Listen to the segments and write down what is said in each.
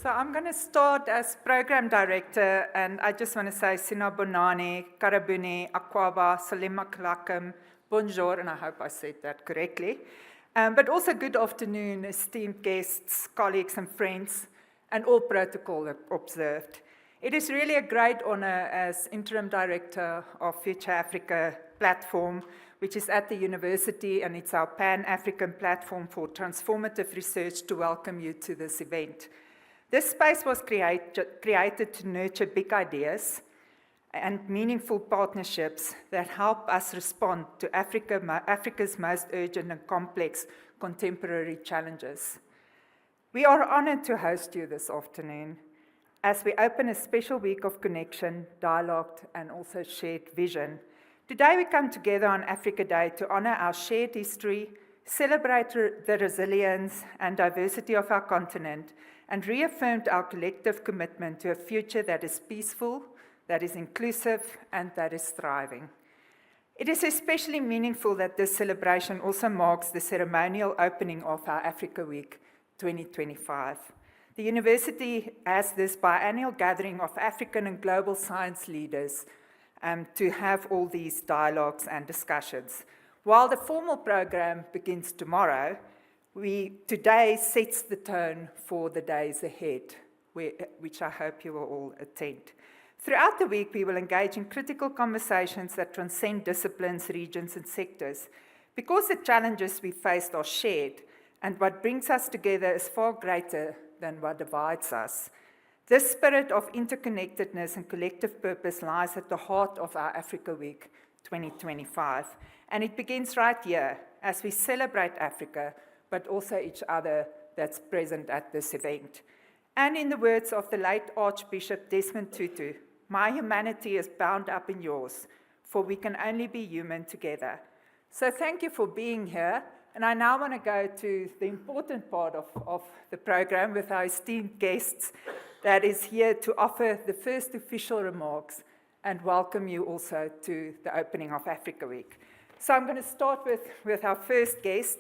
So I'm going to start as Program Director, and I just want to say Sinabonani, Karabuni, Akwaba, Salimaklakam, bonjour, and I hope I said that correctly. But also good afternoon, esteemed guests, colleagues and friends, and all protocol observed. It is really a great honor as Interim Director of Future Africa platform, which is at the university, and it's our Pan-African platform for transformative research, to welcome you to this event. This space was created to nurture big ideas and meaningful partnerships that help us respond to Africa's most urgent and complex contemporary challenges. We are honored to host you this afternoon as we open a special week of connection, dialogue, and also shared vision. Today we come together on Africa Day to honor our shared history, celebrate the resilience and diversity of our continent, and reaffirmed our collective commitment to a future that is peaceful, that is inclusive, and that is thriving. It is especially meaningful that this celebration also marks the ceremonial opening of our Africa Week 2025. The university has this biennial gathering of African and global science leaders to have all these dialogues and discussions. While the formal program begins tomorrow, today sets the tone for the days ahead, which I hope you will all attend. Throughout the week, we will engage in critical conversations that transcend disciplines, regions, and sectors, because the challenges we faced are shared, and what brings us together is far greater than what divides us. This spirit of interconnectedness and collective purpose lies at the heart of our Africa Week 2025, and it begins right here as we celebrate Africa, but also each other that's present at this event. And in the words of the late Archbishop Desmond Tutu, "My humanity is bound up in yours, for we can only be human together." So thank you for being here. And I now want to go to the important part of the program with our esteemed guests that is here to offer the first official remarks and welcome you also to the opening of Africa Week. So I'm going to start with our first guest,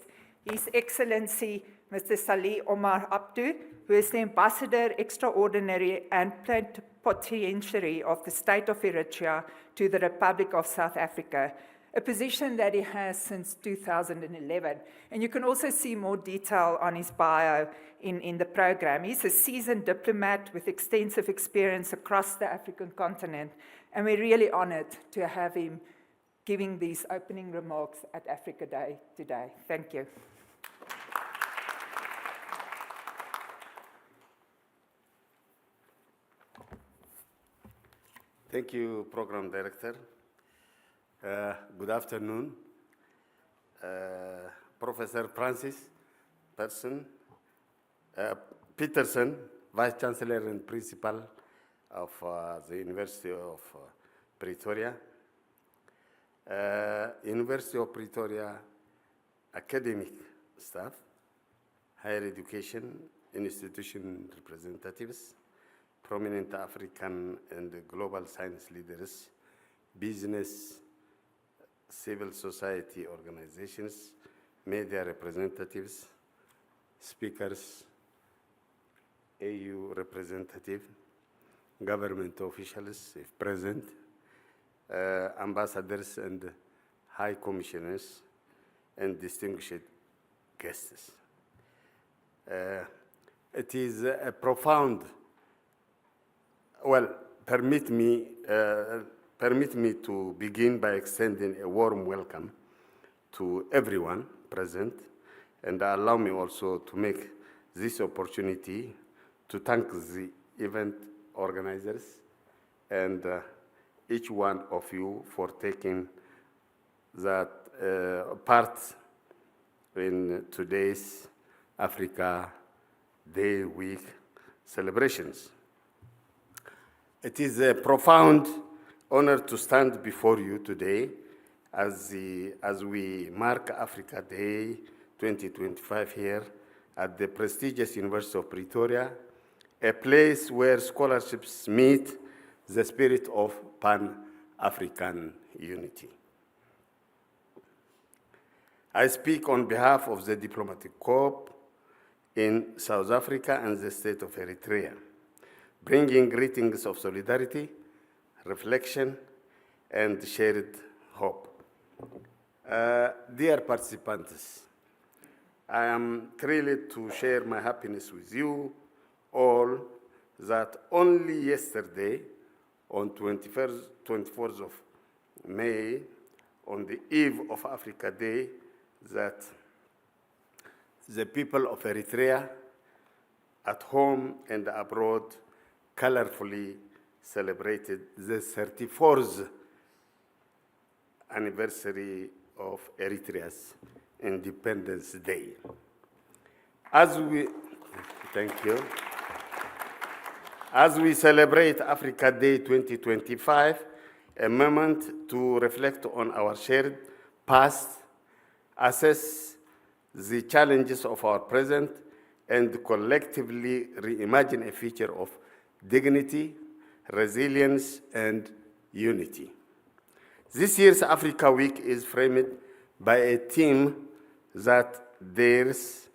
His Excellency Mr. Salih Omar Abdu, who is the Ambassador Extraordinary and Plenipotentiary of the State of Eritrea to the Republic of South Africa, a position that he has since 2011. And you can also see more detail on his bio in the program. He's a seasoned diplomat with extensive experience across the African continent, and we're really honored to have him giving these opening remarks at Africa Day today. Thank you. Thank you, Program Director. Good afternoon. Professor Francis Petersen, Vice-Chancellor and Principal of the University of Pretoria. University of Pretoria academic staff, higher education institution representatives, prominent African and global science leaders, business, civil society organizations, media representatives, speakers, AU representative, government officials, if present, ambassadors and high commissioners, and distinguished guests. It is a profound, permit me to begin by extending a warm welcome to everyone present, and allow me also to make this opportunity to thank the event organizers and each one of you for taking that part in today's Africa Day Week celebrations. It is a profound honor to stand before you today as we mark Africa Day 2025 here at the prestigious University of Pretoria, a place where scholarships meet the spirit of Pan-African unity. I speak on behalf of the diplomatic corps in South Africa and the state of Eritrea, bringing greetings of solidarity, reflection, and shared hope. Dear participants, I am thrilled to share my happiness with you all that only yesterday, on 24th of May, on the eve of Africa Day, that the people of Eritrea, at home and abroad, colorfully celebrated the 34th anniversary of Eritrea's Independence Day. As we celebrate Africa Day 2025, a moment to reflect on our shared past, assess the challenges of our present, and collectively reimagine a future of dignity, resilience, and unity. This year's Africa Week is framed by a theme that dares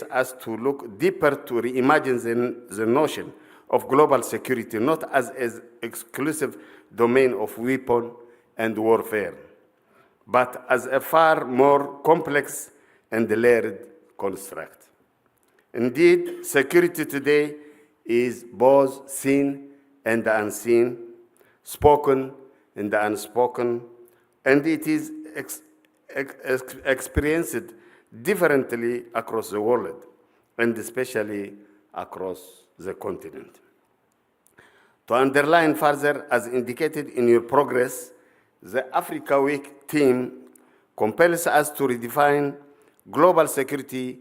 us to look deeper to reimagine the notion of global security, not as an exclusive domain of weapon and warfare, but as a far more complex and layered construct. Indeed, security today is both seen and unseen, spoken and unspoken, and it is experienced differently across the world, and especially across the continent. To underline further, as indicated in your progress, the Africa Week theme compels us to redefine global security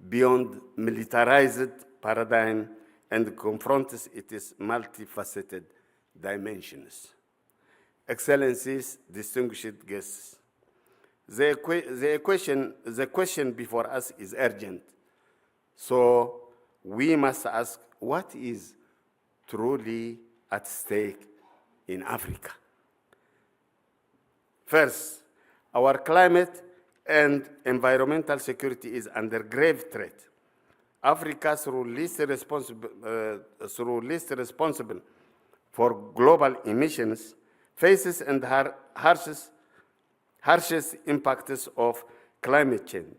beyond militarized paradigm and confronts its multifaceted dimensions. Excellencies, distinguished guests, the question before us is urgent. So we must ask, what is truly at stake in Africa? First, our climate and environmental security is under grave threat. Africa, through least responsible for global emissions, faces and harshest impacts of climate change,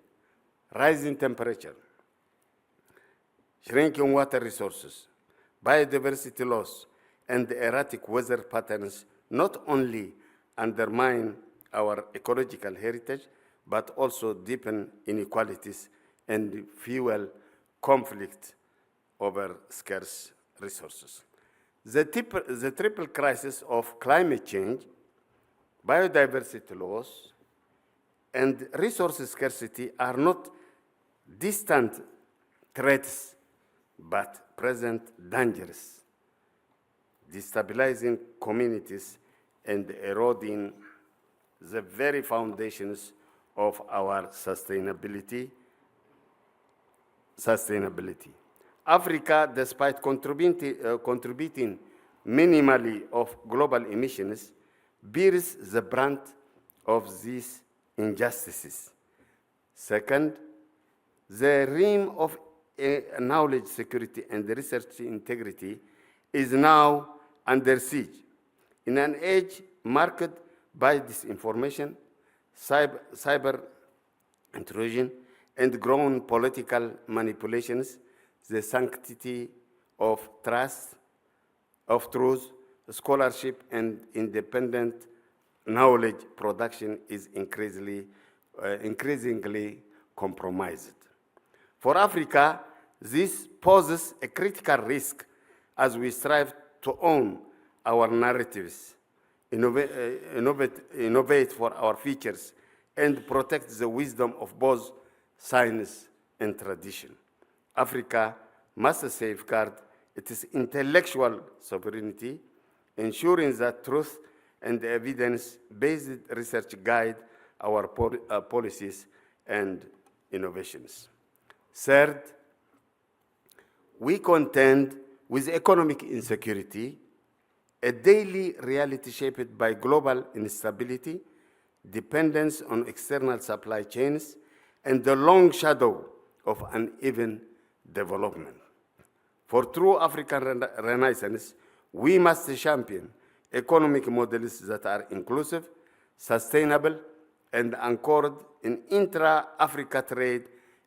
rising temperature, shrinking water resources, biodiversity loss, and erratic weather patterns not only undermine our ecological heritage, but also deepen inequalities and fuel conflict over scarce resources. The triple crisis of climate change, biodiversity loss, and resource scarcity are not distant threats, but present dangers, destabilizing communities and eroding the very foundations of our sustainability. Africa, despite contributing minimally of global emissions, bears the brunt of these injustices. Second, the realm of knowledge security and research integrity is now under siege. In an age marked by disinformation, cyber intrusion, and growing political manipulations, the sanctity of trust, of truth, scholarship, and independent knowledge production is increasingly compromised. For Africa, this poses a critical risk as we strive to own our narratives, innovate for our futures, and protect the wisdom of both science and tradition. Africa must safeguard its intellectual sovereignty, ensuring that truth and evidence-based research guide our policies and innovations. Third, we contend with economic insecurity, a daily reality shaped by global instability, dependence on external supply chains, and the long shadow of uneven development. For true African renaissance, we must champion economic models that are inclusive, sustainable, and anchored in intra-Africa trade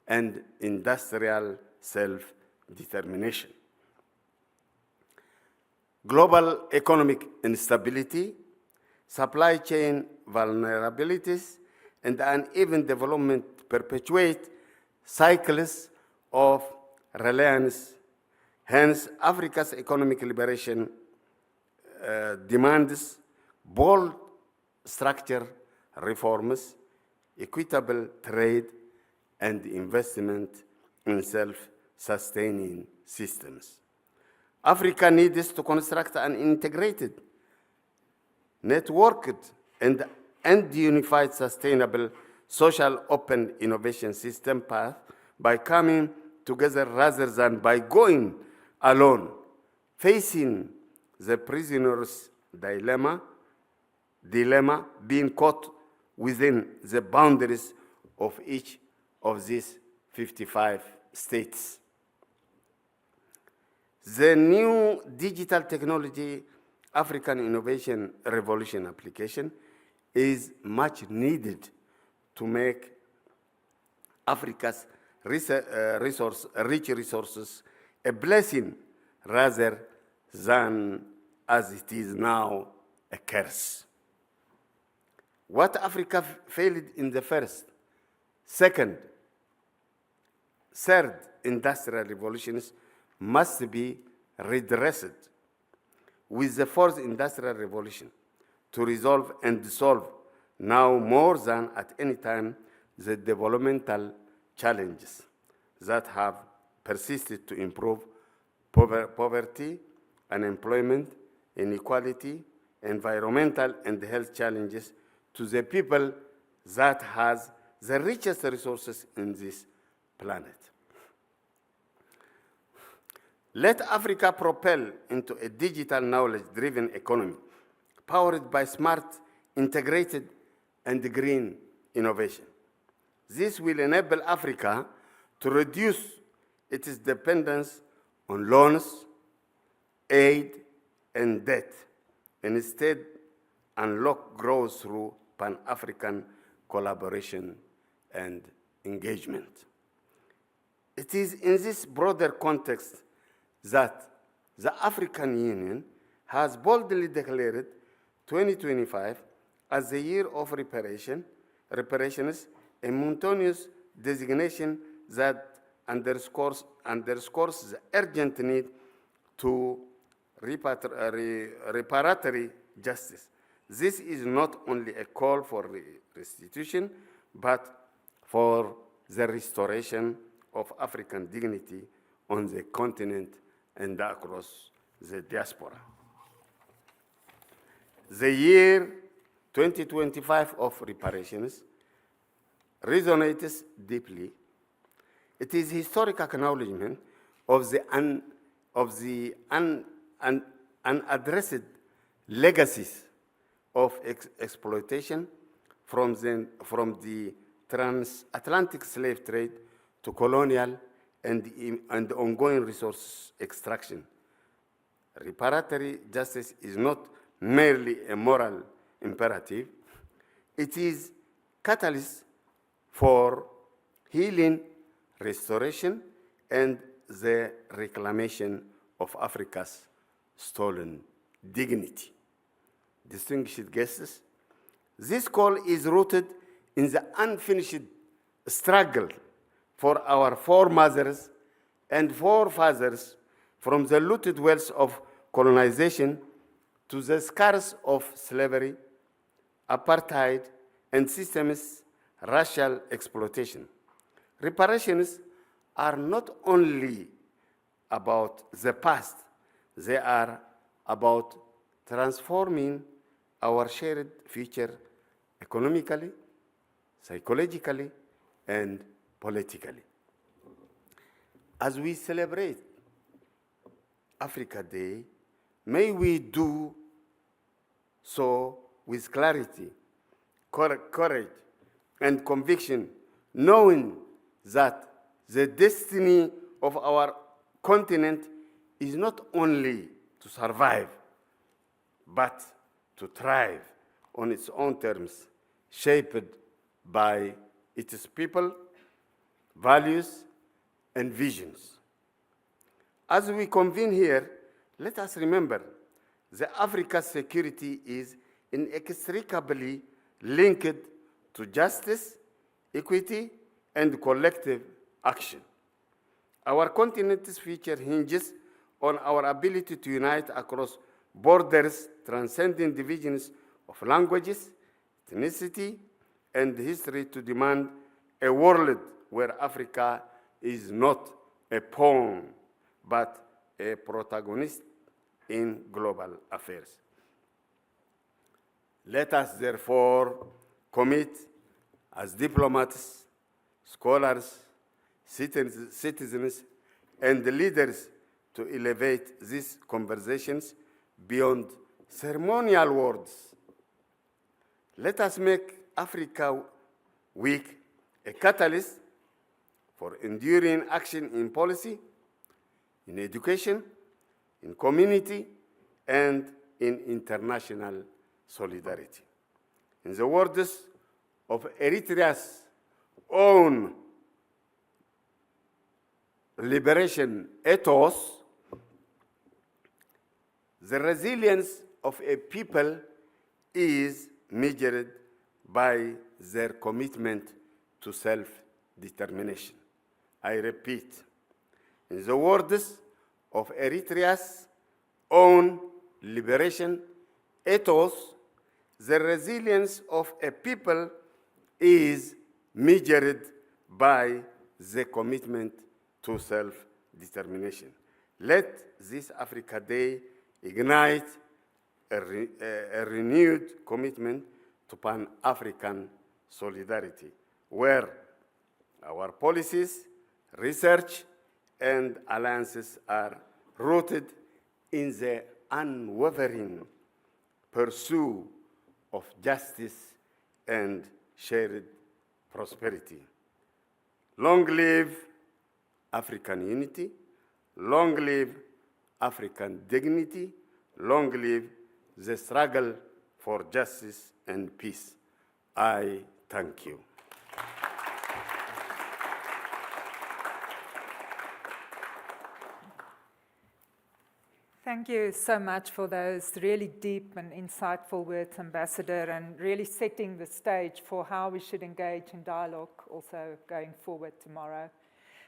and industrial self-determination. Global economic instability, supply chain vulnerabilities, and uneven development perpetuate cycles of reliance. Hence, Africa's economic liberation demands bold structure reforms, equitable trade, and investment in self-sustaining systems. Africa needs to construct an integrated, networked, and unified sustainable social open innovation system path by coming together rather than by going alone, facing the prisoner's dilemma, being caught within the boundaries of each of these 55 states. The new digital technology African Innovation Revolution application is much needed to make Africa's rich resources a blessing rather than, as it is now, a curse. What Africa failed in the first, second, third industrial revolutions must be redressed with the fourth industrial revolution to resolve and solve now more than at any time the developmental challenges that have persisted to improve poverty, unemployment, inequality, environmental and health challenges to the people that has the richest resources in this planet. Let Africa propel into a digital knowledge-driven economy powered by smart, integrated, and green innovation. This will enable Africa to reduce its dependence on loans, aid, and debt, and instead unlock growth through Pan-African collaboration and engagement. It is in this broader context that the African Union has boldly declared 2025 as the year of reparations, a momentous designation that underscores the urgent need to reparatory justice. This is not only a call for restitution, but for the restoration of African dignity on the continent and across the diaspora. The year 2025 of reparations resonates deeply. It is historic acknowledgement of the unaddressed legacies of exploitation from the transatlantic slave trade to colonial and ongoing resource extraction. Reparatory justice is not merely a moral imperative, it is catalyst for healing, restoration, and the reclamation of Africa's stolen dignity. Distinguished guests, this call is rooted in the unfinished struggle for our foremothers and forefathers from the looted wealth of colonization to the scars of slavery, apartheid, and systems racial exploitation. Reparations are not only about the past, they are about transforming our shared future economically, psychologically, and politically. As we celebrate Africa Day, may we do so with clarity, courage, and conviction, knowing that The destiny of our continent is not only to survive, but to thrive on its own terms, shaped by its people, values, and visions. As we convene here, let us remember that Africa's security is inextricably linked to justice, equity, and collective action. Our continent's future hinges on our ability to unite across borders, transcending divisions of languages, ethnicity, and history to demand a world where Africa is not a pawn, but a protagonist in global affairs. Let us therefore commit as diplomats, scholars, citizens, and leaders to elevate these conversations beyond ceremonial words. Let us make Africa Week a catalyst for enduring action in policy, in education, in community, and in international solidarity. In the words of Eritrea's own liberation ethos, the resilience of a people is measured by their commitment to self-determination. I repeat, in the words of Eritrea's own liberation ethos, the resilience of a people is measured by the commitment to self-determination. Let this Africa Day ignite a renewed commitment to Pan-African solidarity, where our policies, research, and alliances are rooted in the unwavering pursuit of justice and shared prosperity. Long live African unity, long live African dignity, long live the struggle for justice and peace. I thank you. Thank you so much for those really deep and insightful words, Ambassador, and really setting the stage for how we should engage in dialogue also going forward tomorrow.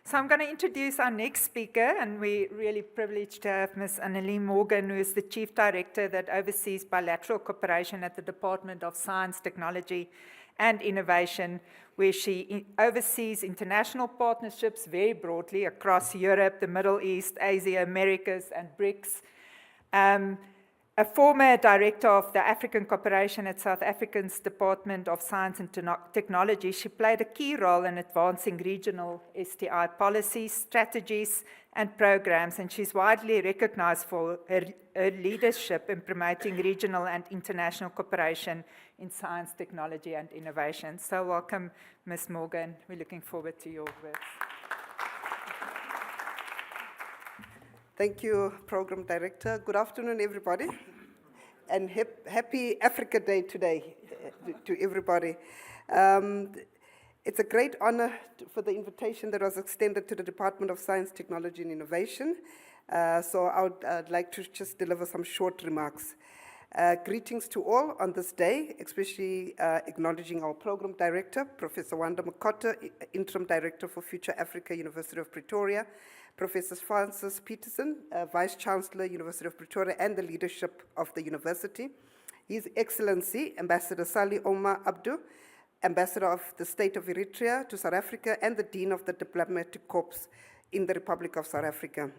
So I'm going to introduce our next speaker, and we're really privileged to have Ms. Anneline Morgan, who is the Chief Director that oversees bilateral cooperation at the Department of Science, Technology and Innovation, where she oversees international partnerships very broadly across Europe, the Middle East, Asia, Americas, and BRICS. A former director of the African Cooperation at South Africa's Department of Science and Technology, she played a key role in advancing regional STI policies, strategies, and programs, and she's widely recognized for her leadership in promoting regional and international cooperation in science, technology, and innovation. So welcome, Ms. Morgan. We're looking forward to your words. Thank you, Program Director. Good afternoon, everybody. And happy Africa Day today to everybody. It's a great honor for the invitation that was extended to the Department of Science, Technology and Innovation. So I'd like to just deliver some short remarks. Greetings to all on this day, especially acknowledging our Program Director, Professor Markotter, Interim Director for Future Africa, University of Pretoria, Professor Francis Petersen, Vice-Chancellor, University of Pretoria, and the leadership of the university. His Excellency, Ambassador Salih Omar Abdu, Ambassador of the State of Eritrea to South Africa, and the Dean of the Diplomatic Corps in the Republic of South Africa.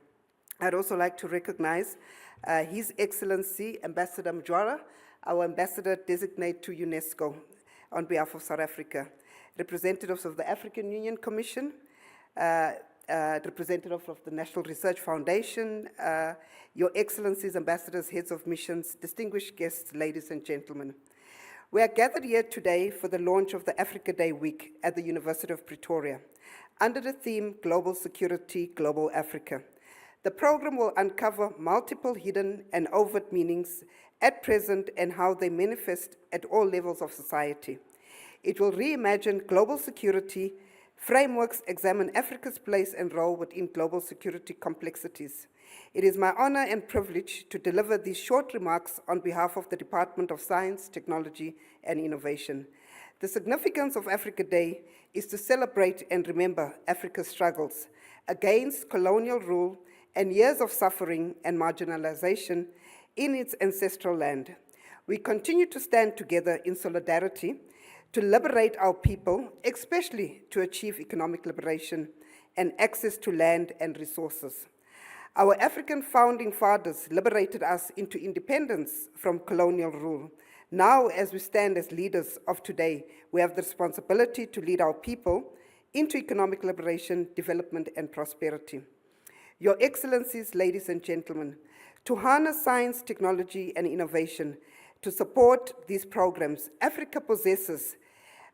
I'd also like to recognize His Excellency, Ambassador Mjwara, our Ambassador designate to UNESCO on behalf of South Africa, representatives of the African Union Commission, representative of the National Research Foundation, Your Excellencies, Ambassadors, Heads of Missions, distinguished guests, ladies and gentlemen. We are gathered here today for the launch of the Africa Day Week at the University of Pretoria. under the theme Global Security, Global Africa. The program will uncover multiple hidden and overt meanings at present and how they manifest at all levels of society. It will reimagine global security. Frameworks examine Africa's place and role within global security complexities. It is my honor and privilege to deliver these short remarks on behalf of the Department of Science, Technology, and Innovation. The significance of Africa Day is to celebrate and remember Africa's struggles against colonial rule and years of suffering and marginalization in its ancestral land. We continue to stand together in solidarity to liberate our people, especially to achieve economic liberation and access to land and resources. Our African founding fathers liberated us into independence from colonial rule. Now, as we stand as leaders of today, we have the responsibility to lead our people into economic liberation, development, and prosperity. Your Excellencies, ladies and gentlemen, to harness science, technology, and innovation to support these programs, Africa possesses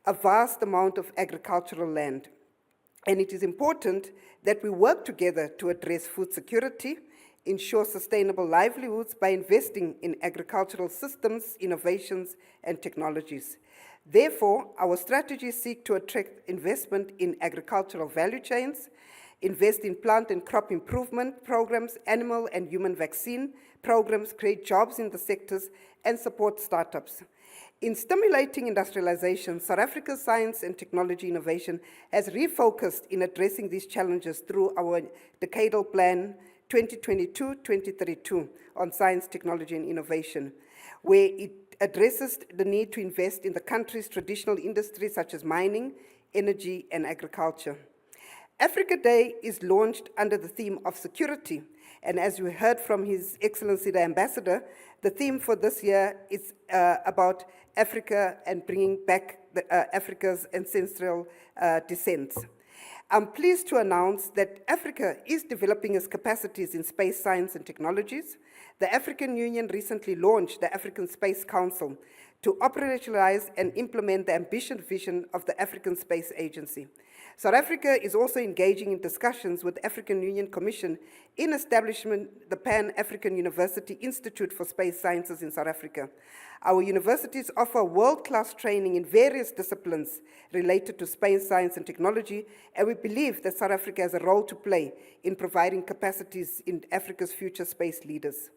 a vast amount of agricultural land, and it is important that we work together to address food security, ensure sustainable livelihoods by investing in agricultural systems, innovations, and technologies. Therefore, our strategies seek to attract investment in agricultural value chains, invest in plant and crop improvement programs, animal and human vaccine programs, create jobs in the sectors, and support startups. In stimulating industrialization, South Africa's science and technology innovation has refocused in addressing these challenges through our decadal plan 2022-2032 on science, technology, and innovation, where it addresses the need to invest in the country's traditional industries such as mining, energy, and agriculture. Africa Day is launched under the theme of security, and as we heard from His Excellency the Ambassador, the theme for this year is about Africa and bringing back Africa's ancestral descent. I'm pleased to announce that Africa is developing its capacities in space science and technologies. The African Union recently launched the African Space Council to operationalize and implement the ambitious vision of the African Space Agency. South Africa is also engaging in discussions with the African Union Commission in establishing the Pan-African University Institute for Space Sciences in South Africa. Our universities offer world-class training in various disciplines related to space science and technology, and we believe that South Africa has a role to play in providing capacities in Africa's future space leaders.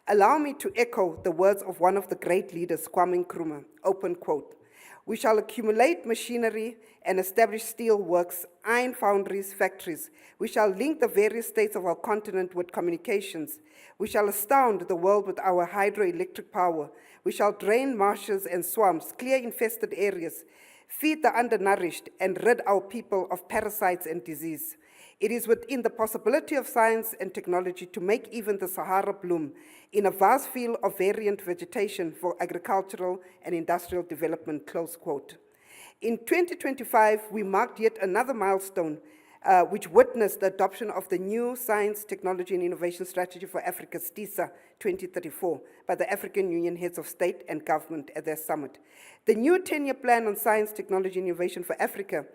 Allow me to echo the words of one of the great leaders, Kwame Nkrumah, open quote, "We shall accumulate machinery and establish steel works, iron foundries, factories. We shall link the various states of our continent with communications. We shall astound the world with our hydroelectric power. We shall drain marshes and swamps, clear infested areas, feed the undernourished, and rid our people of parasites and disease. It is within the possibility of science and technology to make even the Sahara bloom in a vast field of variant vegetation for agricultural and industrial development," close quote. In 2025, we marked yet another milestone which witnessed the adoption of the new Science, Technology and Innovation Strategy for Africa, STISA 2034, by the African Union Heads of State and Government at their summit. The new 10-year plan on science, technology and innovation for Africa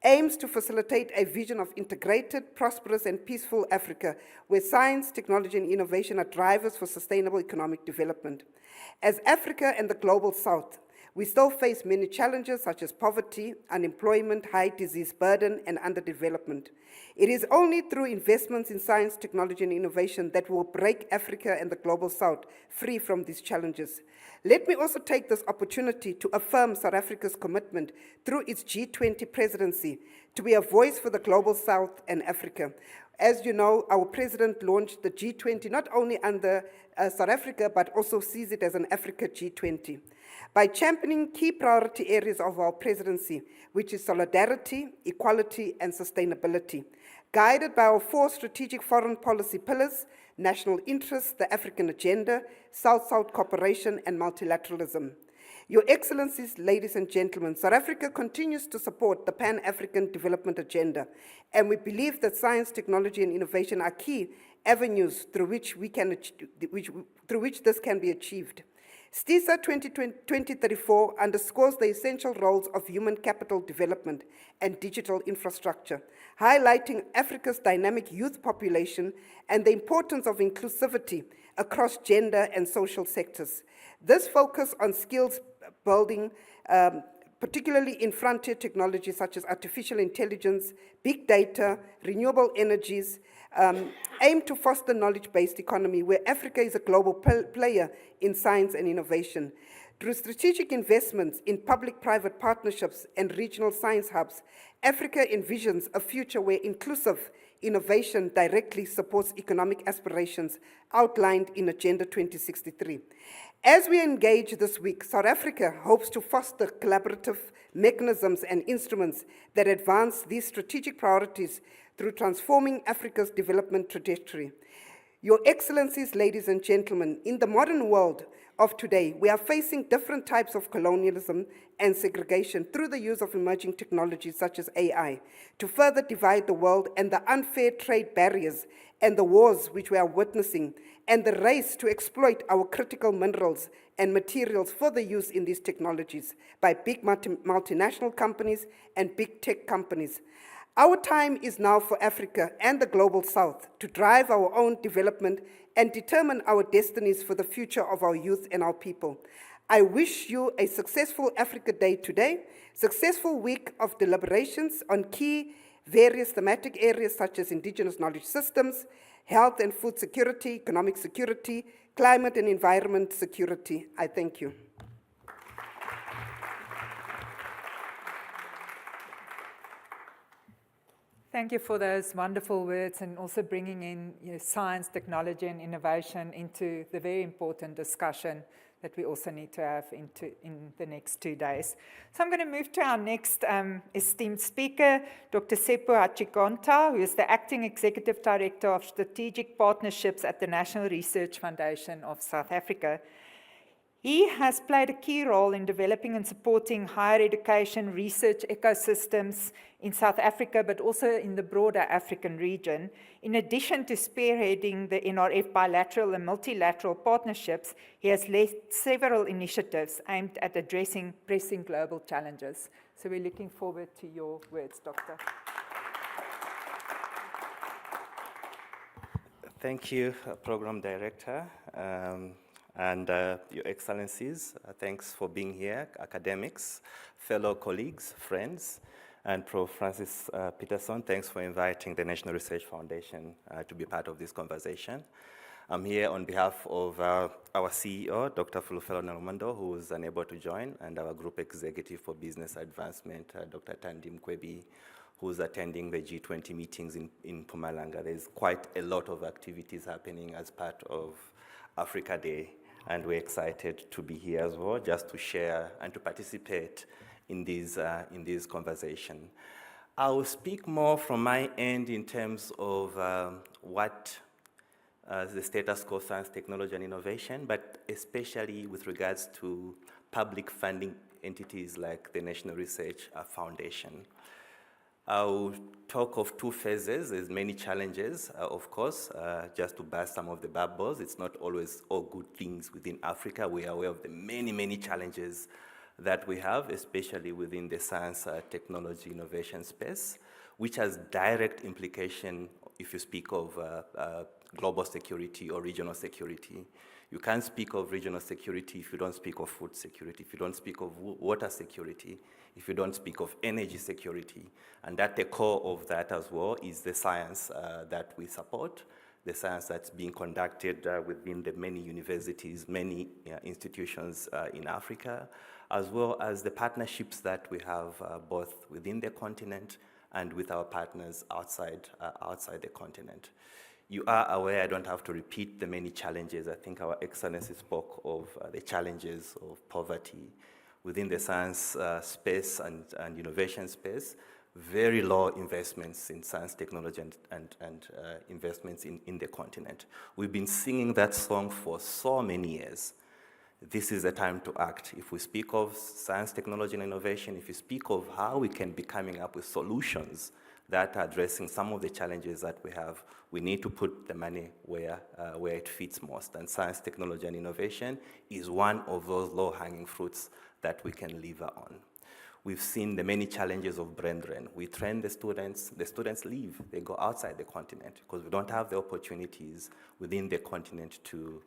aims to facilitate a vision of integrated, prosperous and peaceful Africa, where science, technology and innovation are drivers for sustainable economic development. As Africa and the Global South, we still face many challenges such as poverty, unemployment, high disease burden, and underdevelopment. It is only through investments in science, technology, and innovation that will break Africa and the Global South free from these challenges. Let me also take this opportunity to affirm South Africa's commitment through its G20 presidency to be a voice for the Global South and Africa. As you know, our president launched the G20 not only under South Africa, but also sees it as an Africa G20. By championing key priority areas of our presidency, which is solidarity, equality, and sustainability, guided by our 4 strategic foreign policy pillars: national interests, the African agenda, South-South cooperation, and multilateralism. Your Excellencies, ladies and gentlemen, South Africa continues to support the Pan-African Development Agenda, and we believe that science, technology, and innovation are key avenues through which this can be achieved. STISA 2034 underscores the essential roles of human capital development and digital infrastructure, highlighting Africa's dynamic youth population and the importance of inclusivity across gender and social sectors. This focus on skills building, particularly in frontier technologies such as artificial intelligence, big data, renewable energies, aim to foster knowledge-based economy where Africa is a global player in science and innovation. Through strategic investments in public-private partnerships and regional science hubs, Africa envisions a future where inclusive innovation directly supports economic aspirations outlined in Agenda 2063. As we engage this week, South Africa hopes to foster collaborative mechanisms and instruments that advance these strategic priorities through transforming Africa's development trajectory. Your Excellencies, ladies and gentlemen, in the modern world of today, we are facing different types of colonialism and segregation through the use of emerging technologies such as AI to further divide the world, and the unfair trade barriers and the wars which we are witnessing, and the race to exploit our critical minerals and materials for the use in these technologies by big multinational companies and big tech companies. Our time is now for Africa and the Global South to drive our own development and determine our destinies for the future of our youth and our people. I wish you a successful Africa Day today, successful week of deliberations on key various thematic areas such as indigenous knowledge systems, health and food security, economic security, climate and environment security. I thank you. Thank you for those wonderful words and also bringing in science, technology and innovation into the very important discussion that we also need to have in the next 2 days. So I'm going to move to our next esteemed speaker, Dr. Sepo Hachigonta, who is the Acting Executive Director of Strategic Partnerships at the National Research Foundation of South Africa. He has played a key role in developing and supporting higher education research ecosystems in South Africa, but also in the broader African region. In addition to spearheading the NRF bilateral and multilateral partnerships, he has led several initiatives aimed at addressing pressing global challenges. So we're looking forward to your words, Doctor. Thank you, Program Director. And Your Excellencies, thanks for being here, academics, fellow colleagues, friends, and Prof. Francis Petersen, thanks for inviting the National Research Foundation to be part of this conversation. I'm here on behalf of our CEO, Dr. Fulufelo Nalumando, who is unable to join, and our Group Executive for Business Advancement, Dr. Tandi Mkwebi, who's attending the G20 meetings in Mpumalanga. There's quite a lot of activities happening as part of Africa Day, and we're excited to be here as well, just to share and to participate in this conversation. I will speak more from my end in terms of what the status quo science, technology, and innovation, but especially with regards to public funding entities like the National Research Foundation. I'll talk of 2 phases. There's many challenges, of course, just to burst some of the bubbles. It's not always all good things within Africa. We are aware of the many, many challenges that we have, especially within the science, technology, innovation space, which has direct implication if you speak of global security or regional security. You can't speak of regional security if you don't speak of food security, if you don't speak of water security, if you don't speak of energy security. And at the core of that as well is the science that we support, the science that's being conducted within the many universities, many institutions in Africa, as well as the partnerships that we have both within the continent and with our partners outside the continent. You are aware, I don't have to repeat the many challenges. I think our Excellency spoke of the challenges of poverty within the science space and innovation space, very low investments in science, technology, and investments in the continent. We've been singing that song for so many years. This is the time to act. If we speak of science, technology, and innovation, if we speak of how we can be coming up with solutions that are addressing some of the challenges that we have, we need to put the money where it fits most. And science, technology, and innovation is one of those low-hanging fruits that we can lever on. We've seen the many challenges of brain drain. We train the students leave, they go outside the continent because we don't have the opportunities within the continent to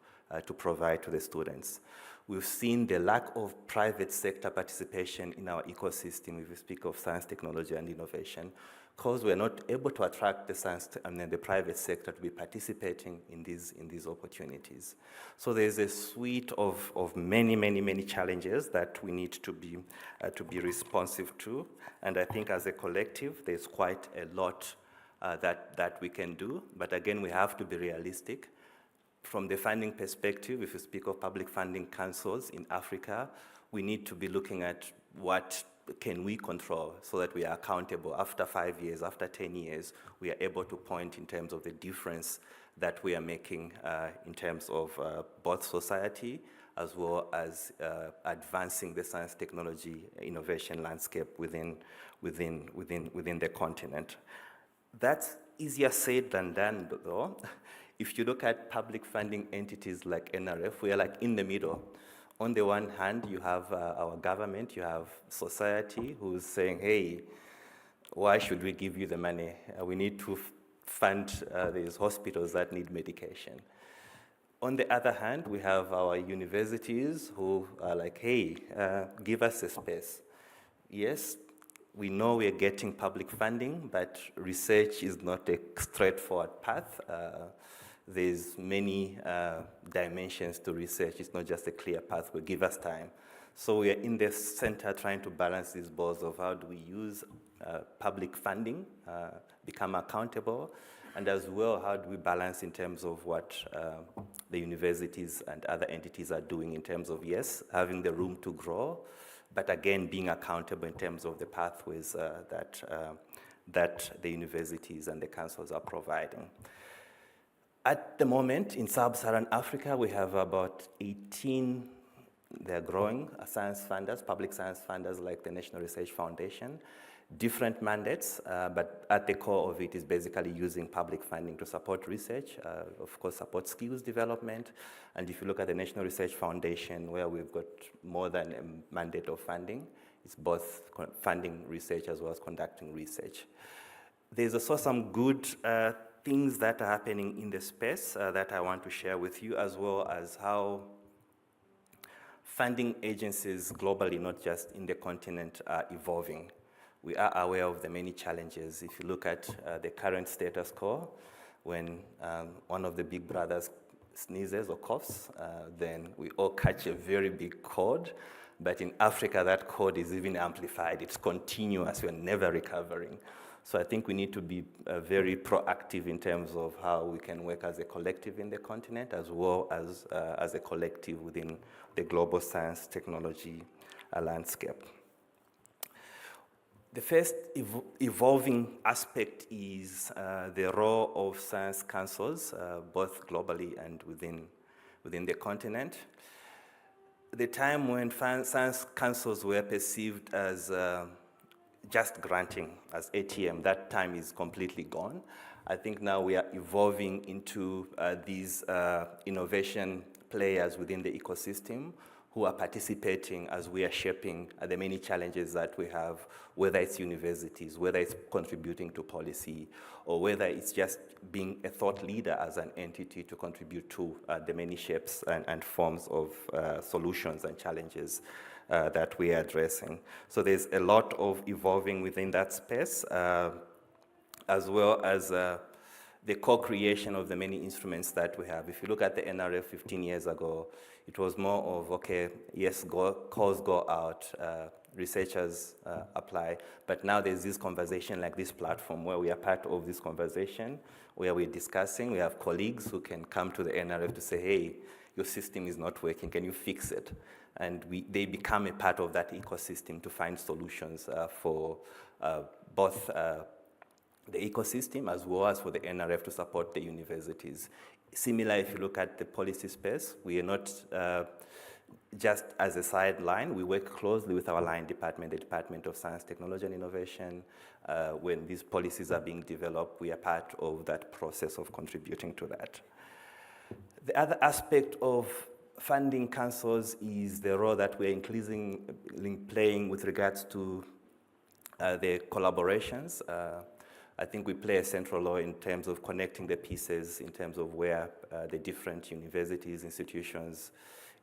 provide to the students. We've seen the lack of private sector participation in our ecosystem if we speak of science, technology, and innovation, because we're not able to attract the private sector to be participating in these opportunities. So there's a suite of many challenges that we need to be responsive to, and I think as a collective, there's quite a lot that we can do, but again, we have to be realistic. From the funding perspective, if you speak of public funding councils in Africa, we need to be looking at what can we control so that we are accountable. After 5 years, after 10 years, we are able to point in terms of the difference that we are making in terms of both society as well as advancing the science, technology, innovation landscape within the continent. That's easier said than done, though. If you look at public funding entities like NRF, we are like in the middle. On the one hand, you have our government, you have society who's saying, hey, why should we give you the money? We need to fund these hospitals that need medication. On the other hand, we have our universities who are like, hey, give us a space. Yes, we know we're getting public funding, but research is not a straightforward path. There's many dimensions to research. It's not just a clear pathway. Give us time. So we are in the center trying to balance these balls of how do we use public funding, become accountable, and as well, how do we balance in terms of what the universities and other entities are doing in terms of, yes, having the room to grow, but again, being accountable in terms of the pathways that the universities and the councils are providing. At the moment, in sub-Saharan Africa, we have about 18, they're growing, science funders, public science funders like the National Research Foundation, different mandates, but at the core of it is basically using public funding to support research, of course, support skills development. And if you look at the National Research Foundation, where we've got more than a mandate of funding, it's both funding research as well as conducting research. There's also some good things that are happening in the space that I want to share with you, as well as how funding agencies globally, not just in the continent, are evolving. We are aware of the many challenges. If you look at the current status quo, when one of the big brothers sneezes or coughs, then we all catch a very big cold. But in Africa, that cold is even amplified. It's continuous. We're never recovering. So I think we need to be very proactive in terms of how we can work as a collective in the continent, as well as a collective within the global science technology landscape. The first evolving aspect is the role of science councils, both globally and within the continent. The time when science councils were perceived as just granting, as ATM, that time is completely gone. I think now we are evolving into these innovation players within the ecosystem who are participating as we are shaping the many challenges that we have, whether it's universities, whether it's contributing to policy, or whether it's just being a thought leader as an entity to contribute to the many shapes and forms of solutions and challenges that we are addressing. So there's a lot of evolving within that space, as well as the co-creation of the many instruments that we have. If you look at the NRF 15 years ago, it was more of, okay, yes, calls go out, researchers apply, but now there's this conversation like this platform where we are part of this conversation, where we're discussing, we have colleagues who can come to the NRF to say, hey, your system is not working, can you fix it? And they become a part of that ecosystem to find solutions for both the ecosystem as well as for the NRF to support the universities. Similar, if you look at the policy space, we are not just as a sideline. We work closely with our line department, the Department of Science, Technology and Innovation. When these policies are being developed, we are part of that process of contributing to that. The other aspect of funding councils is the role that we're increasingly playing with regards to the collaborations. I think we play a central role in terms of connecting the pieces, in terms of where the different universities, institutions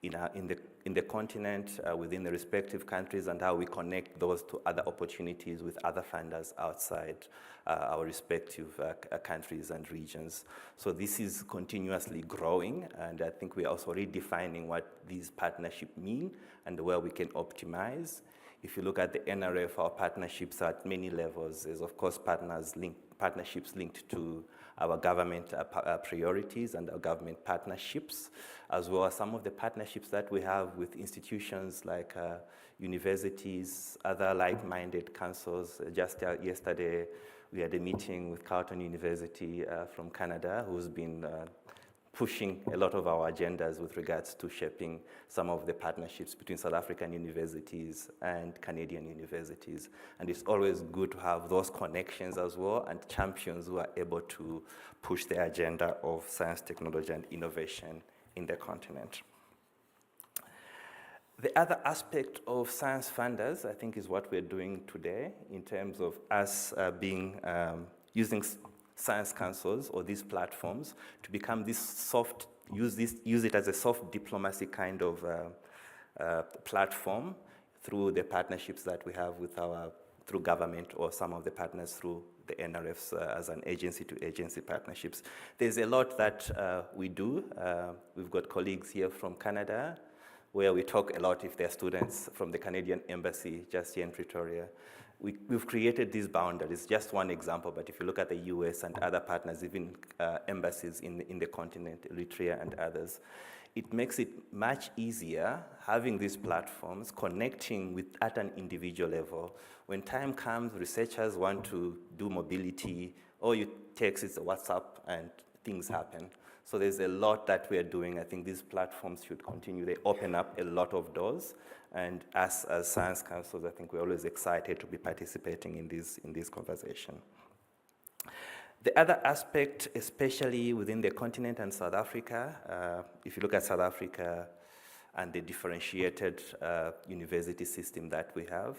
in the continent, within the respective countries, and how we connect those to other opportunities with other funders outside our respective countries and regions. So this is continuously growing, and I think we are also redefining what these partnerships mean and where we can optimize. If you look at the NRF, our partnerships are at many levels. There's, of course, partnerships linked to our government priorities and our government partnerships, as well as some of the partnerships that we have with institutions like universities, other like-minded councils. Just yesterday, we had a meeting with Carleton University from Canada, who's been pushing a lot of our agendas with regards to shaping some of the partnerships between South African universities and Canadian universities. And it's always good to have those connections as well, and champions who are able to push the agenda of science, technology, and innovation in the continent. The other aspect of science funders, I think, is what we're doing today in terms of us using science councils or these platforms to become this use it as a soft diplomacy kind of platform through the partnerships that we have with through government or some of the partners through the NRFs as an agency-to-agency partnerships. There's a lot that we do. We've got colleagues here from Canada, where we talk a lot if they're students from the Canadian Embassy just here in Pretoria. We've created these boundaries, just one example, but if you look at the US and other partners, even embassies in the continent, Eritrea and others, it makes it much easier having these platforms, connecting at an individual level. When time comes, researchers want to do mobility, or you text, it's a WhatsApp, and things happen. So there's a lot that we're doing. I think these platforms should continue. They open up a lot of doors. And us as science councils, I think we're always excited to be participating in this conversation. The other aspect, especially within the continent and South Africa, if you look at South Africa and the differentiated university system that we have,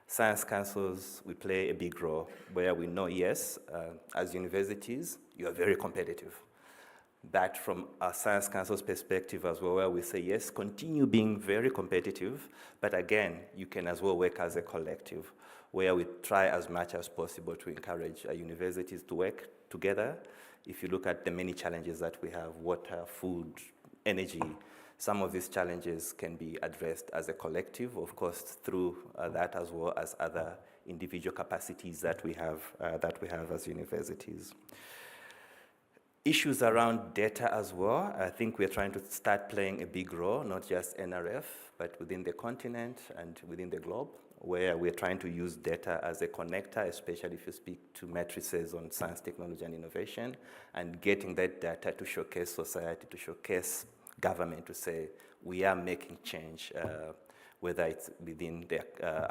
science councils, we play a big role where we know, yes, as universities, you are very competitive. That from a science council's perspective as well, where we say, yes, continue being very competitive, but again, you can as well work as a collective, where we try as much as possible to encourage universities to work together. If you look at the many challenges that we have, water, food, energy, some of these challenges can be addressed as a collective, of course, through that as well as other individual capacities that we have as universities. Issues around data as well. I think we're trying to start playing a big role, not just NRF, but within the continent and within the globe, where we're trying to use data as a connector, especially if you speak to matrices on science, technology, and innovation, and getting that data to showcase society, to showcase government, to say, we are making change, whether it's within the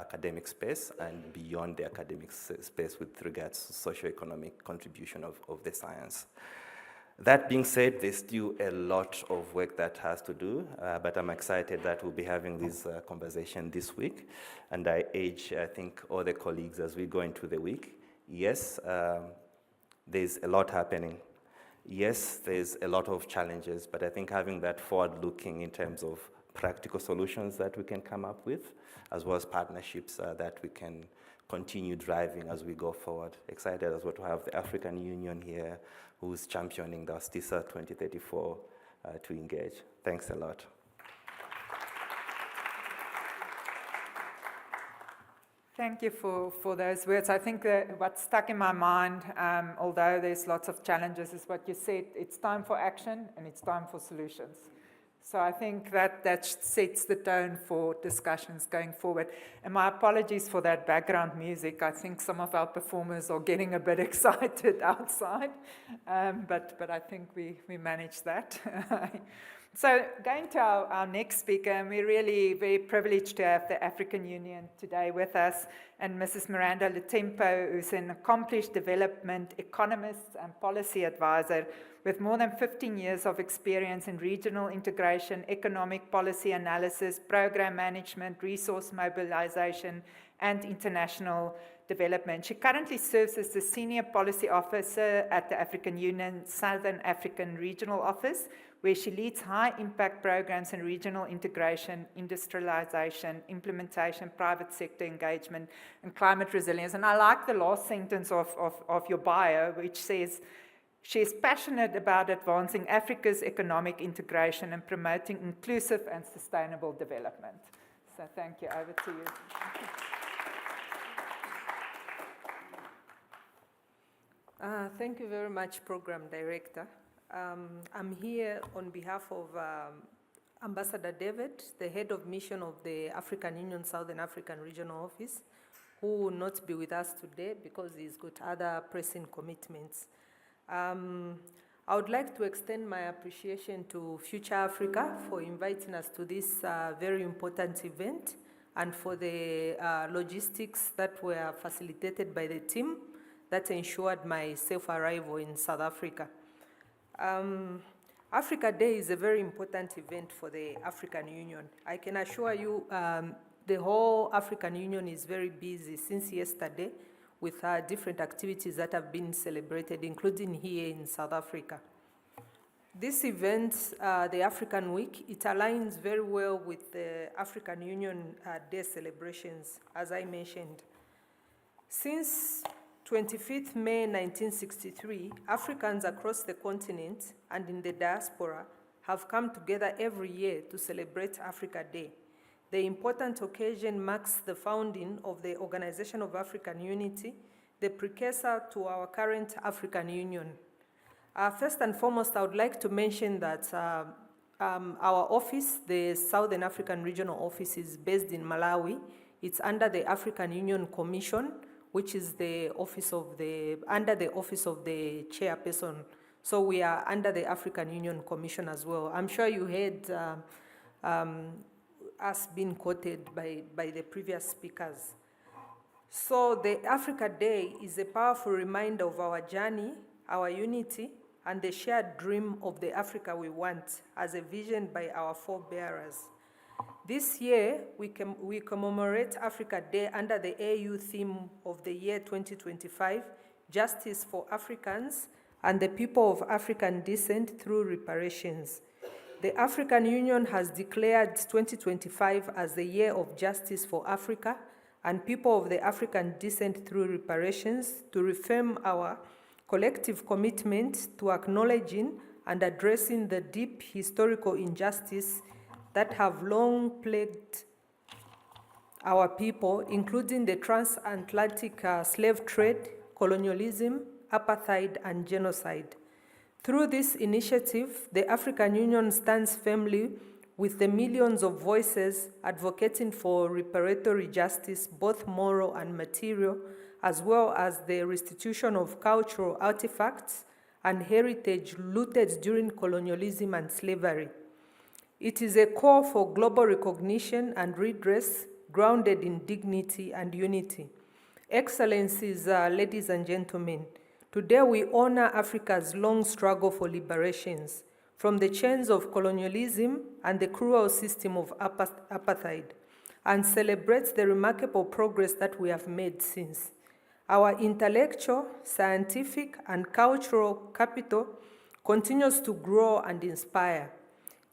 academic space and beyond the academic space with regards to socio-economic contribution of the science. That being said, there's still a lot of work that has to do, but I'm excited that we'll be having this conversation this week. And I think, all the colleagues as we go into the week, yes, there's a lot happening. Yes, there's a lot of challenges, but I think having that forward-looking in terms of practical solutions that we can come up with, as well as partnerships that we can continue driving as we go forward. Excited as well to have the African Union here, who's championing the STISA 2034 to engage. Thanks a lot. Thank you for those words. I think that what stuck in my mind, although there's lots of challenges, is what you said. It's time for action and it's time for solutions. So I think that sets the tone for discussions going forward. And my apologies for that background music. I think some of our performers are getting a bit excited outside, but I think we managed that. So going to our next speaker, and we're really very privileged to have the African Union today with us, and Mrs. Myranda Lutempo, who's an accomplished development economist and policy advisor with more than 15 years of experience in regional integration, economic policy analysis, program management, resource mobilization, and international development. She currently serves as the Senior Policy Officer at the African Union Southern African Regional Office, where she leads high-impact programs in regional integration, industrialization, implementation, private sector engagement, and climate resilience. And I like the last sentence of your bio, which says, she is passionate about advancing Africa's economic integration and promoting inclusive and sustainable development. So thank you. Over to you. Thank you very much, Program Director. I'm here on behalf of Ambassador David, the Head of Mission of the African Union Southern African Regional Office, who will not be with us today because he's got other pressing commitments. I would like to extend my appreciation to Future Africa for inviting us to this very important event and for the logistics that were facilitated by the team that ensured my safe arrival in South Africa. Africa Day is a very important event for the African Union. I can assure you the whole African Union is very busy since yesterday with different activities that have been celebrated, including here in South Africa. This event, the African Week, it aligns very well with the African Union Day celebrations, as I mentioned. Since 25th May 1963, Africans across the continent and in the diaspora have come together every year to celebrate Africa Day. The important occasion marks the founding of the Organization of African Unity, the precursor to our current African Union. First and foremost, I would like to mention that our office, the Southern African Regional Office, is based in Malawi. It's under the African Union Commission, which is the office of under the office of the chairperson. So we are under the African Union Commission as well. I'm sure you heard us being quoted by the previous speakers. So the Africa Day is a powerful reminder of our journey, our unity, and the shared dream of the Africa we want as a vision by our forebearers. This year, we commemorate Africa Day under the AU theme of the year 2025, Justice for Africans and the People of African Descent through Reparations. The African Union has declared 2025 as the year of justice for Africa and people of the African descent through reparations to reaffirm our collective commitment to acknowledging and addressing the deep historical injustice that have long plagued our people, including the transatlantic slave trade, colonialism, apartheid, and genocide. Through this initiative, the African Union stands firmly with the millions of voices advocating for reparatory justice, both moral and material, as well as the restitution of cultural artifacts and heritage looted during colonialism and slavery. It is a call for global recognition and redress grounded in dignity and unity. Excellencies, ladies and gentlemen, today we honor Africa's long struggle for liberations from the chains of colonialism and the cruel system of apartheid, and celebrate the remarkable progress that we have made since. Our intellectual, scientific, and cultural capital continues to grow and inspire.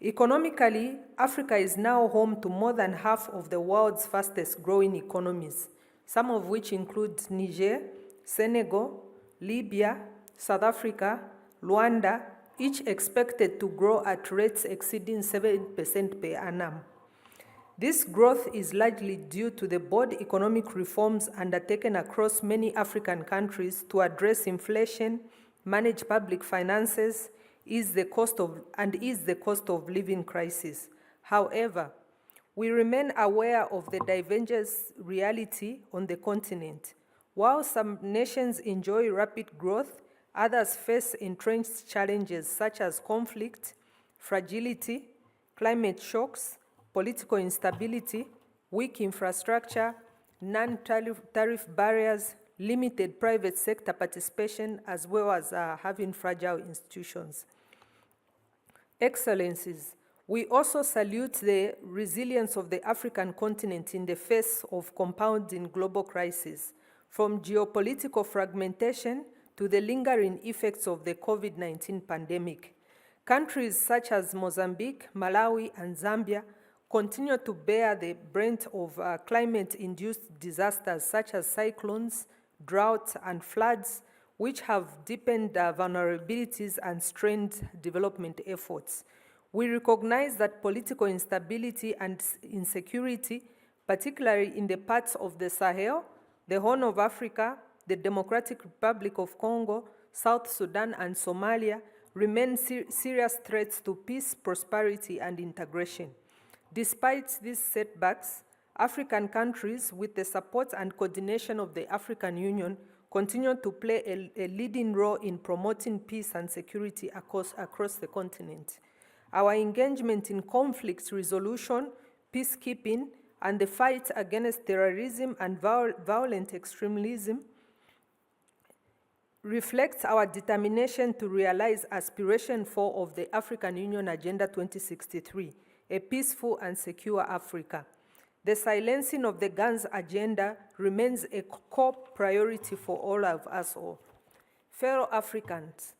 Economically, Africa is now home to more than half of the world's fastest growing economies, some of which include Niger, Senegal, Libya, South Africa, Rwanda, each expected to grow at rates exceeding 7% per annum. This growth is largely due to the bold economic reforms undertaken across many African countries to address inflation, manage public finances, ease the cost of living crisis. However, we remain aware of the divergent reality on the continent. While some nations enjoy rapid growth, others face entrenched challenges such as conflict, fragility, climate shocks, political instability, weak infrastructure, non-tariff barriers, limited private sector participation, as well as having fragile institutions. Excellencies, We also salute the resilience of the African continent in the face of compounding global crises, from geopolitical fragmentation to the lingering effects of the COVID-19 pandemic. Countries such as Mozambique, Malawi, and Zambia continue to bear the brunt of climate-induced disasters such as cyclones, droughts, and floods, which have deepened vulnerabilities and strained development efforts. We recognize that political instability and insecurity, particularly in the parts of the Sahel, the Horn of Africa, the Democratic Republic of Congo, South Sudan, and Somalia, remain serious threats to peace, prosperity, and integration. Despite these setbacks, African countries, with the support and coordination of the African Union, continue to play a leading role in promoting peace and security across the continent. Our engagement in conflict resolution, peacekeeping, and the fight against terrorism and violent extremism reflects our determination to realize Aspiration 4 of the African Union Agenda 2063, a peaceful and secure Africa. The silencing of the guns agenda remains a core priority for all of us all. Fellow Africans,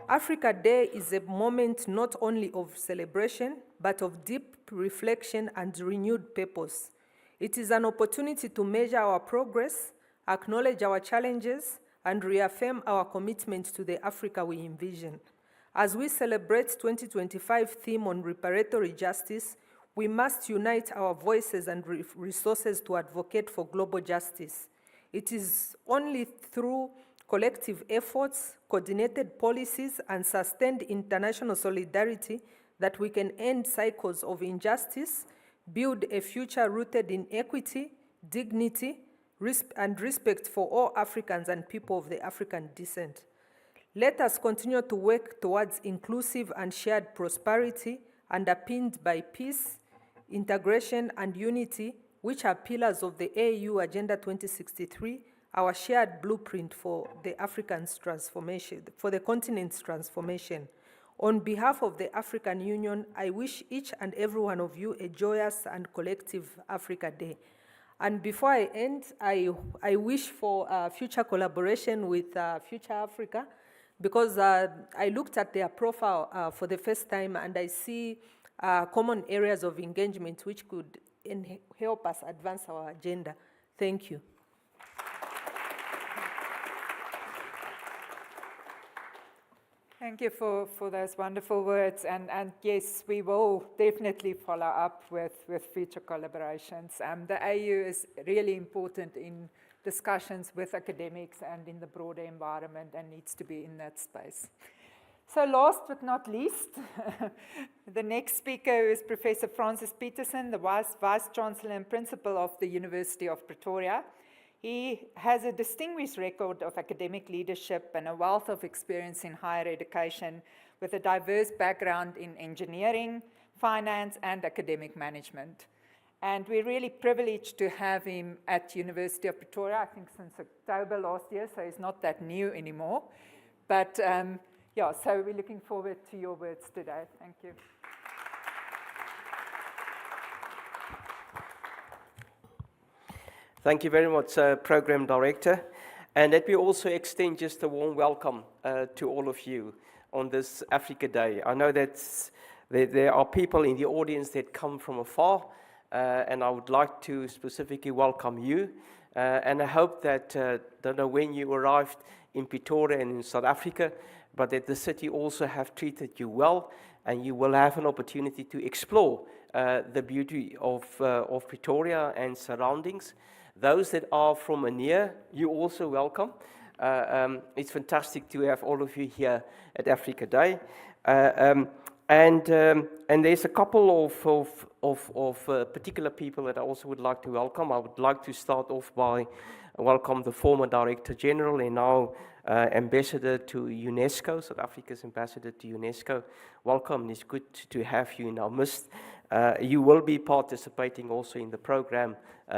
Africa Day is a moment not only of celebration, but of deep reflection and renewed purpose. It is an opportunity to measure our progress, acknowledge our challenges, and reaffirm our commitment to the Africa we envision. As we celebrate 2025 theme on reparatory justice, we must unite our voices and resources to advocate for global justice. It is only through collective efforts, coordinated policies, and sustained international solidarity that we can end cycles of injustice, build a future rooted in equity, dignity, and respect for all Africans and people of the African descent. Let us continue to work towards inclusive and shared prosperity underpinned by peace, integration, and unity, which are pillars of the AU Agenda 2063, our shared blueprint for the African's transformation, for the continent's transformation. On behalf of the African Union, I wish each and every one of you a joyous and collective Africa Day. And before I end, I wish for future collaboration with Future Africa, because I looked at their profile for the first time, and I see common areas of engagement which could help us advance our agenda. Thank you. Thank you for those wonderful words. And yes, we will definitely follow up with future collaborations. The AU is really important in discussions with academics and in the broader environment, and needs to be in that space. So last but not least, the next speaker is Professor Francis Petersen, the Vice-Chancellor and Principal of the University of Pretoria. He has a distinguished record of academic leadership and a wealth of experience in higher education, with a diverse background in engineering, finance, and academic management. And we're really privileged to have him at University of Pretoria, I think since October last year, so he's not that new anymore. But yeah, so we're looking forward to your words today. Thank you. Thank you very much, Program Director. And let me also extend just a warm welcome to all of you on this Africa Day. I know that there are people in the audience that come from afar, and I would like to specifically welcome you. And I hope that, don't know when you arrived in Pretoria and in South Africa, but that the city also have treated you well, and you will have an opportunity to explore the beauty of Pretoria and surroundings. Those that are from near, you're also welcome. It's fantastic to have all of you here at Africa Day. And there's a couple of particular people that I also would like to welcome. I would like to start off by welcome the former Director General and now Ambassador to UNESCO, South Africa's Ambassador to UNESCO. Welcome, it's good to have you in our midst. You will be participating also in the program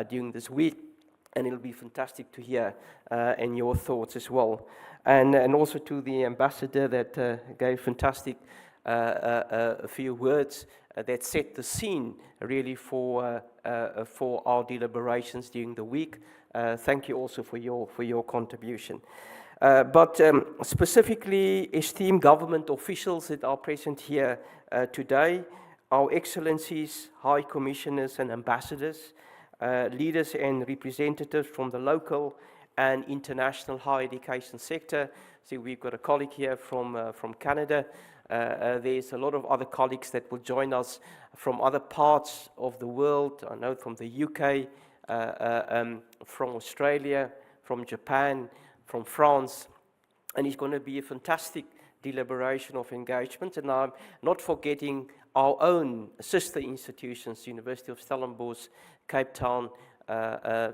during this week, and it'll be fantastic to hear and your thoughts as well. And also to the Ambassador that gave fantastic a few words that set the scene really for our deliberations during the week. Thank you also for your contribution. But specifically, esteemed government officials that are present here today, our excellencies, high commissioners and ambassadors, leaders and representatives from the local and international higher education sector. So we've got a colleague here from Canada. There's a lot of other colleagues that will join us from other parts of the world. I know from the UK, from Australia, from Japan, from France, and it's going to be a fantastic deliberation of engagement. And I'm not forgetting our own sister institutions, University of Stellenbosch, Cape Town,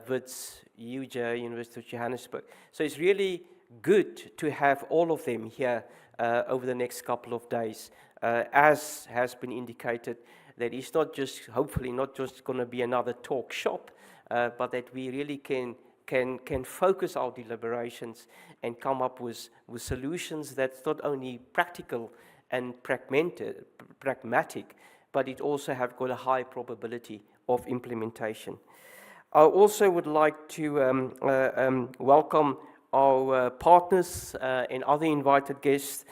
Wits, UJ, University of Johannesburg. So it's really good to have all of them here over the next couple of days. As has been indicated, that it's not just, hopefully not just going to be another talk shop, but that we really can focus our deliberations and come up with solutions that's not only practical and pragmatic, but it also have got a high probability of implementation. I also would like to welcome our partners and other invited guests,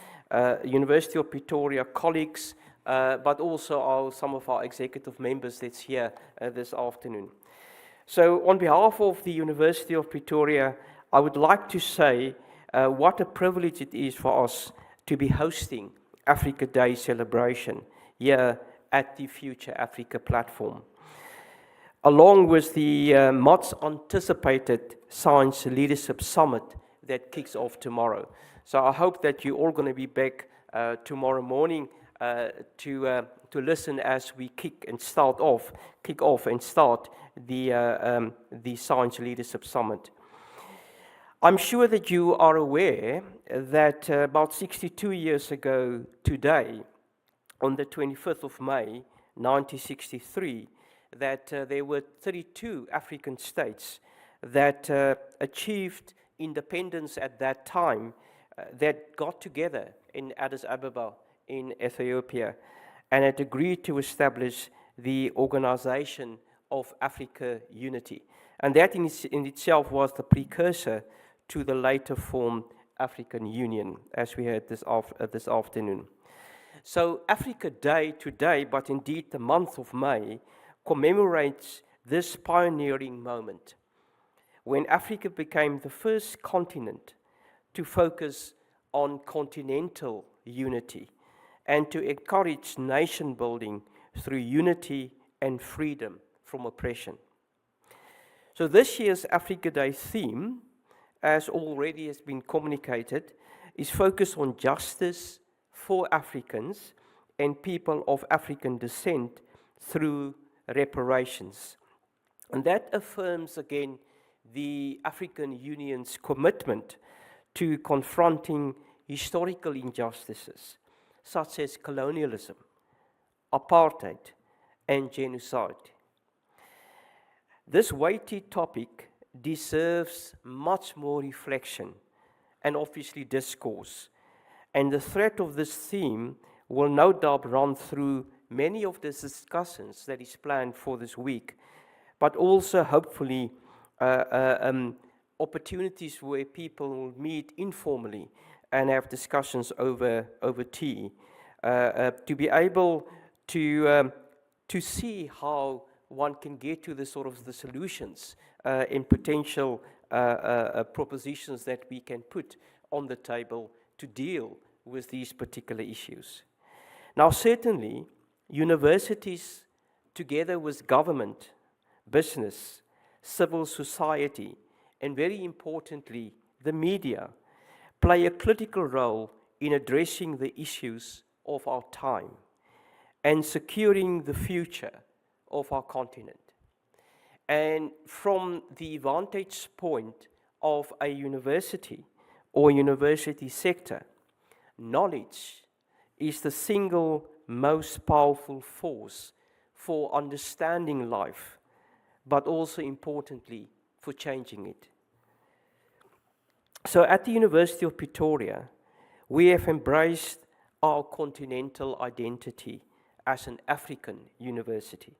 University of Pretoria colleagues, but also some of our executive members that's here this afternoon. So on behalf of the University of Pretoria, I would like to say what a privilege it is for us to be hosting Africa Day celebration here at the Future Africa platform, along with the much anticipated Science Leadership Summit that kicks off tomorrow. So I hope that you're all going to be back tomorrow morning to listen as we kick off and start the Science Leadership Summit. I'm sure that you are aware that about 62 years ago today, on the 25th of May, 1963, that there were 32 African states that achieved independence at that time, that got together in Addis Ababa in Ethiopia and had agreed to establish the Organization of Africa Unity. And that in itself was the precursor to the later formed African Union, as we heard this afternoon. So Africa Day today, but indeed the month of May, commemorates this pioneering moment when Africa became the first continent to focus on continental unity and to encourage nation building through unity and freedom from oppression. So this year's Africa Day theme, as already has been communicated, is focused on justice for Africans and people of African descent through reparations. And that affirms again the African Union's commitment to confronting historical injustices such as colonialism, apartheid, and genocide. This weighty topic deserves much more reflection and obviously discourse. And the thread of this theme will no doubt run through many of the discussions that is planned for this week, but also hopefully opportunities where people will meet informally and have discussions over tea, to be able to see how one can get to the sort of the solutions in potential propositions that we can put on the table to deal with these particular issues. Now, certainly, universities, together with government, business, civil society, and very importantly, the media, play a critical role in addressing the issues of our time and securing the future of our continent. And from the vantage point of a university or university sector, knowledge is the single most powerful force for understanding life, but also importantly, for changing it. So at the University of Pretoria, we have embraced our continental identity as an African university,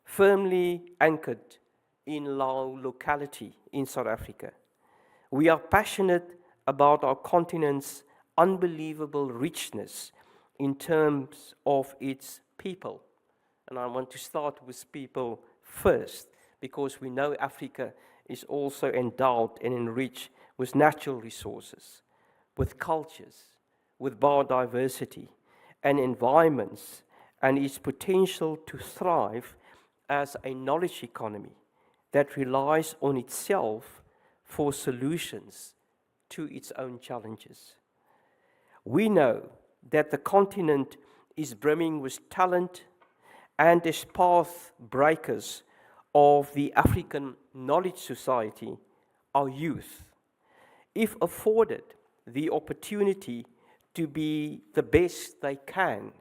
firmly anchored in our locality in South Africa. We are passionate about our continent's unbelievable richness in terms of its people. And I want to start with people first, because we know Africa is also endowed and enriched with natural resources, with cultures, with biodiversity and environments, and its potential to thrive as a knowledge economy that relies on itself for solutions to its own challenges. We know that the continent is brimming with talent, and as path breakers of the African Knowledge Society, our youth, if afforded the opportunity to be the best they can,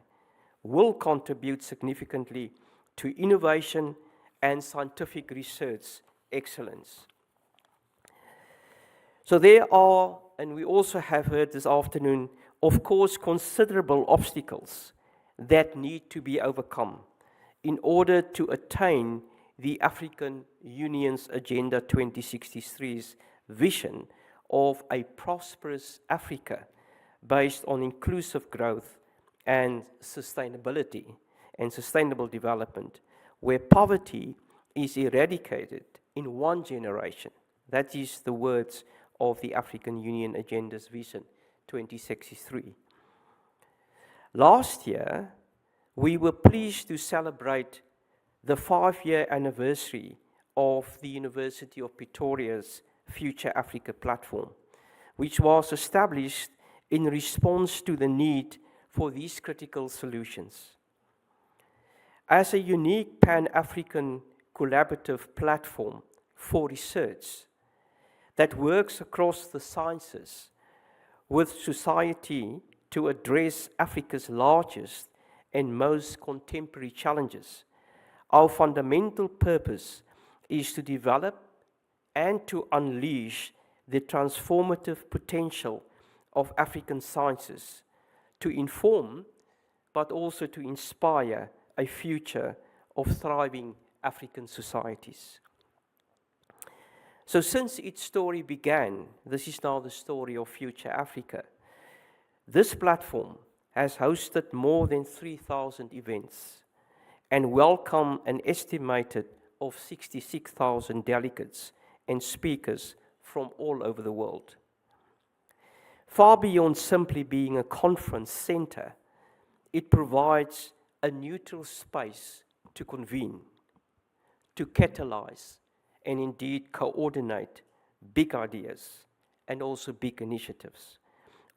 will contribute significantly to innovation and scientific research excellence. So there are, and we also have heard this afternoon, of course, considerable obstacles that need to be overcome in order to attain the African Union's Agenda 2063's vision of a prosperous Africa based on inclusive growth and sustainability and sustainable development, where poverty is eradicated in one generation. That is the words of the African Union Agenda's Vision 2063. Last year, we were pleased to celebrate the 5-year anniversary of the University of Pretoria's Future Africa platform, which was established in response to the need for these critical solutions. As a unique Pan-African collaborative platform for research that works across the sciences with society to address Africa's largest and most contemporary challenges, our fundamental purpose is to develop and to unleash the transformative potential of African sciences, to inform, but also to inspire a future of thriving African societies. So since its story began, this is now the story of Future Africa. This platform has hosted more than 3,000 events and welcomed an estimated of 66,000 delegates and speakers from all over the world. Far beyond simply being a conference center, it provides a neutral space to convene, to catalyze, and indeed coordinate big ideas and also big initiatives,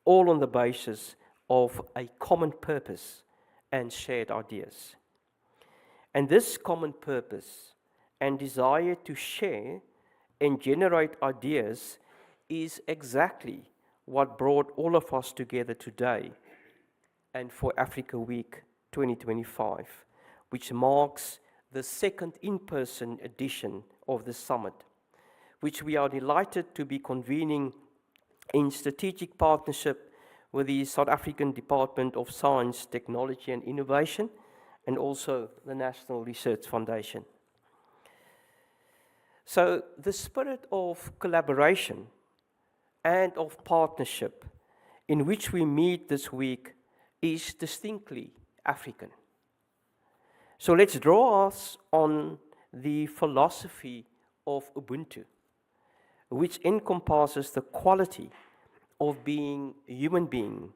all on the basis of a common purpose and shared ideas. And this common purpose and desire to share and generate ideas is exactly what brought all of us together today and for Africa Week 2025, which marks the second in-person edition of the summit, which we are delighted to be convening in strategic partnership with the South African Department of Science, Technology and Innovation, and also the National Research Foundation. So the spirit of collaboration and of partnership in which we meet this week is distinctly African. So let's draw us on the philosophy of Ubuntu, which encompasses the quality of being a human being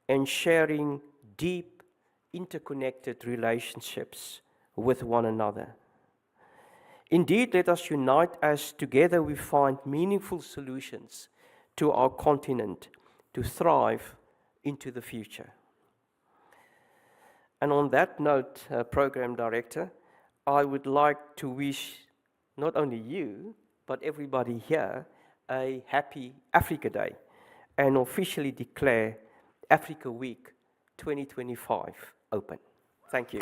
and sharing deep, interconnected relationships with one another. Indeed, let us unite as together we find meaningful solutions to our continent to thrive into the future. And on that note, Program Director, I would like to wish not only you, but everybody here a happy Africa Day and officially declare Africa Week 2025 open. Thank you.